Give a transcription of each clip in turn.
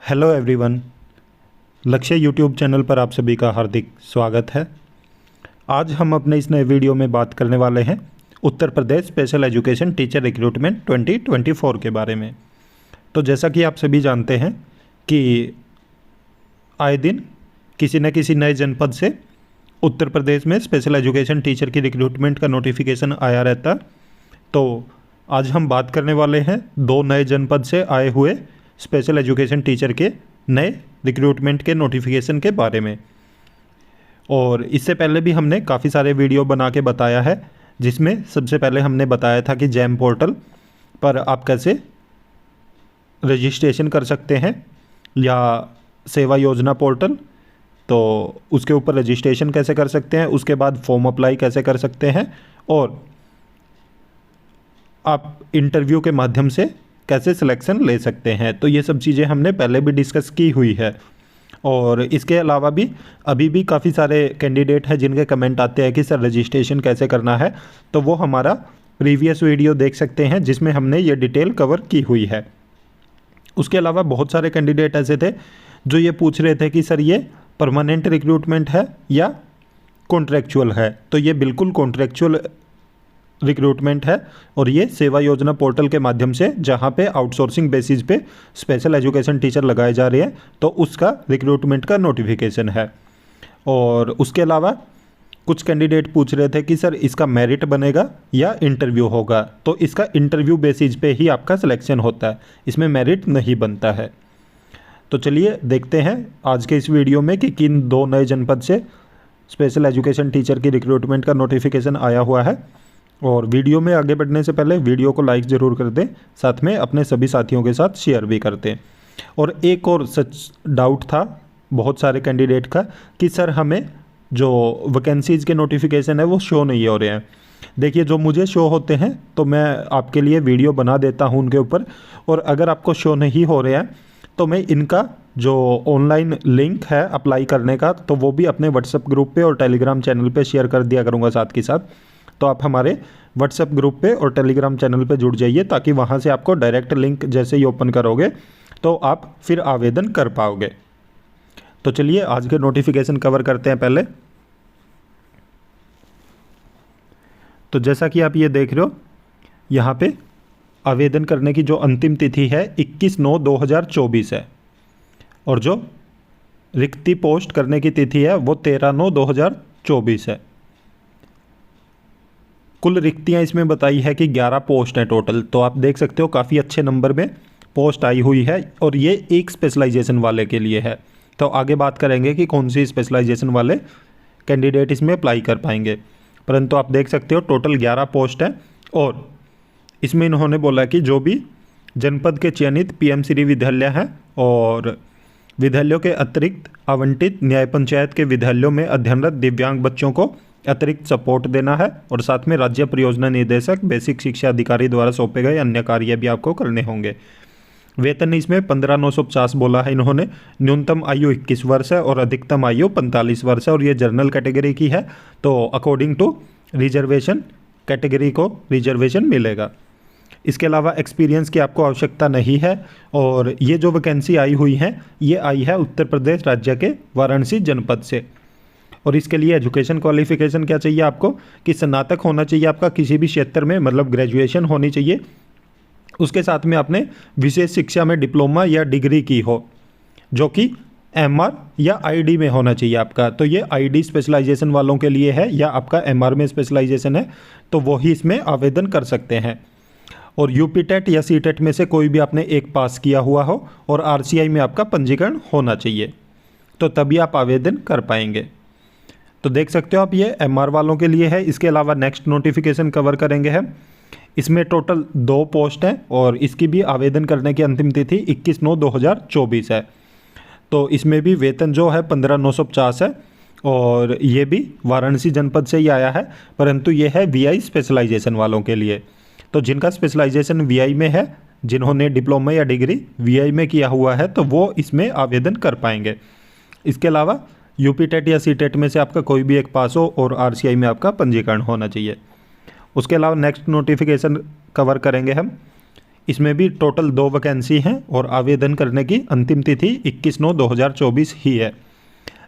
Hello everyone. लक्ष्य YouTube channel पर आप सभी का हार्दिक स्वागत है। आज हम अपने इस नए वीडियो में बात करने वाले हैं Uttar Pradesh special education teacher recruitment 2024 के बारे में। तो जैसा कि आप सभी जानते हैं कि आए दिन किसी न किसी नए जनपद से उत्तर प्रदेश में स्पेशल एजुकेशन टीचर की रिक्रूटमेंट का नोटिफिकेशन आया रहता। तो आज हम बात करने वाले हैं दो नए जनपद से आए हुए स्पेशल एजुकेशन टीचर के नए रिक्रूटमेंट के नोटिफिकेशन के बारे में। और इससे पहले भी हमने काफ़ी सारे वीडियो बना के बताया है, जिसमें सबसे पहले हमने बताया था कि जैम पोर्टल पर आप कैसे रजिस्ट्रेशन कर सकते हैं या सेवा योजना पोर्टल, तो उसके ऊपर रजिस्ट्रेशन कैसे कर सकते हैं, उसके बाद फॉर्म अप्लाई कैसे कर सकते हैं और आप इंटरव्यू के माध्यम से कैसे सिलेक्शन ले सकते हैं। तो ये सब चीज़ें हमने पहले भी डिस्कस की हुई है। और इसके अलावा भी अभी भी काफ़ी सारे कैंडिडेट हैं जिनके कमेंट आते हैं कि सर रजिस्ट्रेशन कैसे करना है, तो वो हमारा प्रीवियस वीडियो देख सकते हैं जिसमें हमने ये डिटेल कवर की हुई है। उसके अलावा बहुत सारे कैंडिडेट ऐसे थे जो ये पूछ रहे थे कि सर ये परमानेंट रिक्रूटमेंट है या कॉन्ट्रैक्चुअल है। तो ये बिल्कुल कॉन्ट्रैक्चुअल रिक्रूटमेंट है और ये सेवा योजना पोर्टल के माध्यम से, जहाँ पे आउटसोर्सिंग बेसिस पे स्पेशल एजुकेशन टीचर लगाए जा रहे हैं, तो उसका रिक्रूटमेंट का नोटिफिकेशन है। और उसके अलावा कुछ कैंडिडेट पूछ रहे थे कि सर इसका मेरिट बनेगा या इंटरव्यू होगा। तो इसका इंटरव्यू बेसिस पे ही आपका सिलेक्शन होता है, इसमें मेरिट नहीं बनता है। तो चलिए देखते हैं आज के इस वीडियो में कि किन दो नए जनपद से स्पेशल एजुकेशन टीचर की रिक्रूटमेंट का नोटिफिकेशन आया हुआ है। और वीडियो में आगे बढ़ने से पहले वीडियो को लाइक ज़रूर कर दें, साथ में अपने सभी साथियों के साथ शेयर भी कर दें। और एक और सच डाउट था बहुत सारे कैंडिडेट का कि सर हमें जो वैकेंसीज़ के नोटिफिकेशन है वो शो नहीं हो रहे हैं। देखिए, जो मुझे शो होते हैं तो मैं आपके लिए वीडियो बना देता हूं उनके ऊपर, और अगर आपको शो नहीं हो रहे हैं तो मैं इनका जो ऑनलाइन लिंक है अप्लाई करने का, तो वो भी अपने व्हाट्सएप ग्रुप पे और टेलीग्राम चैनल पे शेयर कर दिया करूँगा साथ के साथ। तो आप हमारे व्हाट्सएप ग्रुप पे और टेलीग्राम चैनल पे जुड़ जाइए, ताकि वहाँ से आपको डायरेक्ट लिंक जैसे ही ओपन करोगे तो आप फिर आवेदन कर पाओगे। तो चलिए आज के नोटिफिकेशन कवर करते हैं पहले। तो जैसा कि आप ये देख रहे हो, यहाँ पे आवेदन करने की जो अंतिम तिथि है 21/9/2024 है, और जो रिक्ति पोस्ट करने की तिथि है वो 13/9/2024 है। कुल रिक्तियाँ इसमें बताई है कि 11 पोस्ट हैं टोटल। तो आप देख सकते हो काफ़ी अच्छे नंबर में पोस्ट आई हुई है, और ये एक स्पेशलाइजेशन वाले के लिए है। तो आगे बात करेंगे कि कौन सी स्पेशलाइजेशन वाले कैंडिडेट इसमें अप्लाई कर पाएंगे, परंतु आप देख सकते हो टोटल 11 पोस्ट है। और इसमें इन्होंने बोला कि जो भी जनपद के चयनित पीएमसीडी विद्यालय हैं और विद्यालयों के अतिरिक्त आवंटित न्याय पंचायत के विद्यालयों में अध्ययनरत दिव्यांग बच्चों को अतिरिक्त सपोर्ट देना है, और साथ में राज्य परियोजना निदेशक बेसिक शिक्षा अधिकारी द्वारा सौंपे गए अन्य कार्य भी आपको करने होंगे। वेतन इसमें 15,950 बोला है इन्होंने। न्यूनतम आयु 21 वर्ष है और अधिकतम आयु 45 वर्ष है, और ये जनरल कैटेगरी की है। तो अकॉर्डिंग टू रिजर्वेशन कैटेगरी को रिजर्वेशन मिलेगा। इसके अलावा एक्सपीरियंस की आपको आवश्यकता नहीं है। और ये जो वैकेंसी आई हुई है ये आई है उत्तर प्रदेश राज्य के वाराणसी जनपद से। और इसके लिए एजुकेशन क्वालिफिकेशन क्या चाहिए आपको कि स्नातक होना चाहिए आपका किसी भी क्षेत्र में, मतलब ग्रेजुएशन होनी चाहिए। उसके साथ में आपने विशेष शिक्षा में डिप्लोमा या डिग्री की हो, जो कि एमआर या आईडी में होना चाहिए आपका। तो ये आईडी स्पेशलाइजेशन वालों के लिए है, या आपका एमआर में स्पेशलाइजेशन है तो वो ही इसमें आवेदन कर सकते हैं। और यूपी टेट या सी टेट में से कोई भी आपने एक पास किया हुआ हो, और आरसीआई में आपका पंजीकरण होना चाहिए, तो तभी आप आवेदन कर पाएंगे। तो देख सकते हो आप ये एमआर वालों के लिए है। इसके अलावा नेक्स्ट नोटिफिकेशन कवर करेंगे हम। इसमें टोटल 2 पोस्ट हैं और इसकी भी आवेदन करने की अंतिम तिथि 21/9/2024 है। तो इसमें भी वेतन जो है 15,950 है, और ये भी वाराणसी जनपद से ही आया है, परंतु ये है वीआई स्पेशलाइजेशन वालों के लिए। तो जिनका स्पेशलाइजेशन वीआई में है, जिन्होंने डिप्लोमा या डिग्री वीआई में किया हुआ है, तो वो इसमें आवेदन कर पाएंगे। इसके अलावा यूपी टेट या सी टेट में से आपका कोई भी एक पास हो, और आरसीआई में आपका पंजीकरण होना चाहिए। उसके अलावा नेक्स्ट नोटिफिकेशन कवर करेंगे हम। इसमें भी टोटल 2 वैकेंसी हैं और आवेदन करने की अंतिम तिथि 21/9/2024 ही है।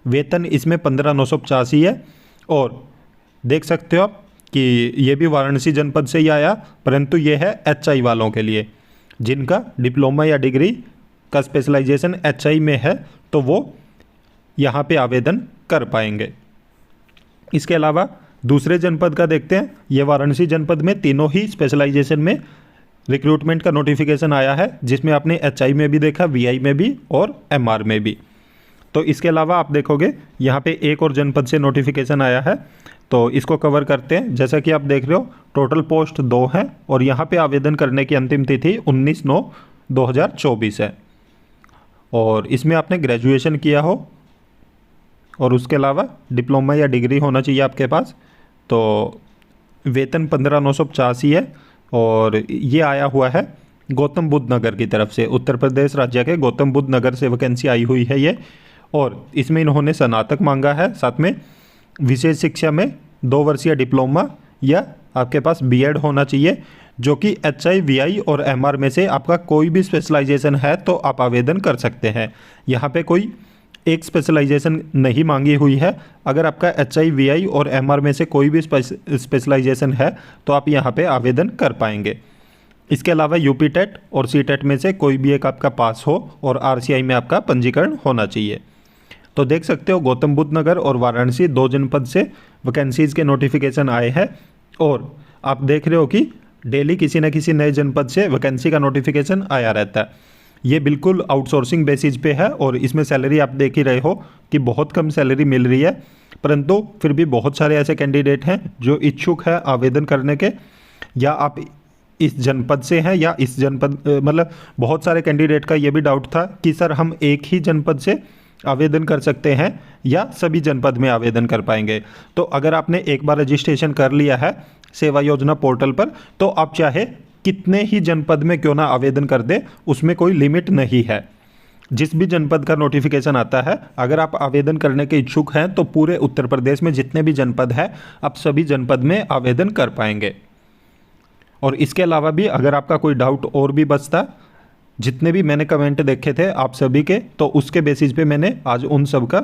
वेतन इसमें 15,985 है और देख सकते हो आप कि ये भी वाराणसी जनपद से ही आया, परंतु ये है HI वालों के लिए जिनका डिप्लोमा या डिग्री का स्पेशलाइजेशन HI में है, तो वो यहाँ पे आवेदन कर पाएंगे। इसके अलावा दूसरे जनपद का देखते हैं। ये वाराणसी जनपद में तीनों ही स्पेशलाइजेशन में रिक्रूटमेंट का नोटिफिकेशन आया है, जिसमें आपने HI में भी देखा, VI में भी और MR में भी। तो इसके अलावा आप देखोगे यहाँ पे एक और जनपद से नोटिफिकेशन आया है, तो इसको कवर करते हैं। जैसा कि आप देख रहे हो टोटल पोस्ट 2 हैं और यहाँ पे आवेदन करने की अंतिम तिथि 19/9/2024 है और इसमें आपने ग्रेजुएशन किया हो और उसके अलावा डिप्लोमा या डिग्री होना चाहिए आपके पास। तो वेतन 15,985 है और ये आया हुआ है गौतम बुद्ध नगर की तरफ से, उत्तर प्रदेश राज्य के गौतम बुद्ध नगर से वैकेंसी आई हुई है ये। और इसमें इन्होंने स्नातक मांगा है, साथ में विशेष शिक्षा में 2 वर्षीय डिप्लोमा या आपके पास BEd होना चाहिए, जो कि HI, VI और MR में से आपका कोई भी स्पेशलाइजेशन है तो आप आवेदन कर सकते हैं। यहाँ पे कोई एक स्पेशलाइजेशन नहीं मांगी हुई है। अगर आपका HI, VI और MR में से कोई भी स्पेशलाइजेशन है तो आप यहाँ पे आवेदन कर पाएंगे। इसके अलावा UP टेट और CTET में से कोई भी एक आपका पास हो और RCI में आपका पंजीकरण होना चाहिए। तो देख सकते हो गौतम बुद्ध नगर और वाराणसी 2 जनपद से वैकेंसीज़ के नोटिफिकेशन आए हैं और आप देख रहे हो कि डेली किसी न किसी नए जनपद से वैकेंसी का नोटिफिकेशन आया रहता है। ये बिल्कुल आउटसोर्सिंग बेसिस पे है और इसमें सैलरी आप देख ही रहे हो कि बहुत कम सैलरी मिल रही है, परंतु फिर भी बहुत सारे ऐसे कैंडिडेट हैं जो इच्छुक है आवेदन करने के, या आप इस जनपद से हैं या इस जनपद मतलब बहुत सारे कैंडिडेट का ये भी डाउट था कि सर हम एक ही जनपद से आवेदन कर सकते हैं या सभी जनपद में आवेदन कर पाएंगे। तो अगर आपने एक बार रजिस्ट्रेशन कर लिया है सेवा योजना पोर्टल पर तो आप चाहे कितने ही जनपद में क्यों ना आवेदन कर दे, उसमें कोई लिमिट नहीं है। जिस भी जनपद का नोटिफिकेशन आता है, अगर आप आवेदन करने के इच्छुक हैं तो पूरे उत्तर प्रदेश में जितने भी जनपद हैं आप सभी जनपद में आवेदन कर पाएंगे। और इसके अलावा भी अगर आपका कोई डाउट और भी बचता, जितने भी मैंने कमेंट देखे थे आप सभी के, तो उसके बेसिस पे मैंने आज उन सब का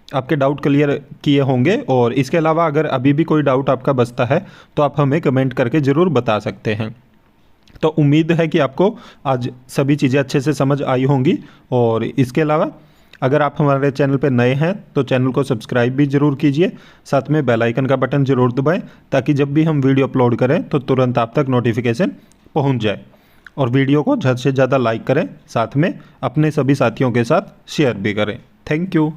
आपके डाउट क्लियर किए होंगे। और इसके अलावा अगर अभी भी कोई डाउट आपका बचता है तो आप हमें कमेंट करके ज़रूर बता सकते हैं। तो उम्मीद है कि आपको आज सभी चीज़ें अच्छे से समझ आई होंगी। और इसके अलावा अगर आप हमारे चैनल पर नए हैं तो चैनल को सब्सक्राइब भी ज़रूर कीजिए, साथ में बेल आइकन का बटन ज़रूर दबाएं ताकि जब भी हम वीडियो अपलोड करें तो तुरंत आप तक नोटिफिकेशन पहुंच जाए। और वीडियो को ज़्यादा से ज़्यादा लाइक करें, साथ में अपने सभी साथियों के साथ शेयर भी करें। Thank you.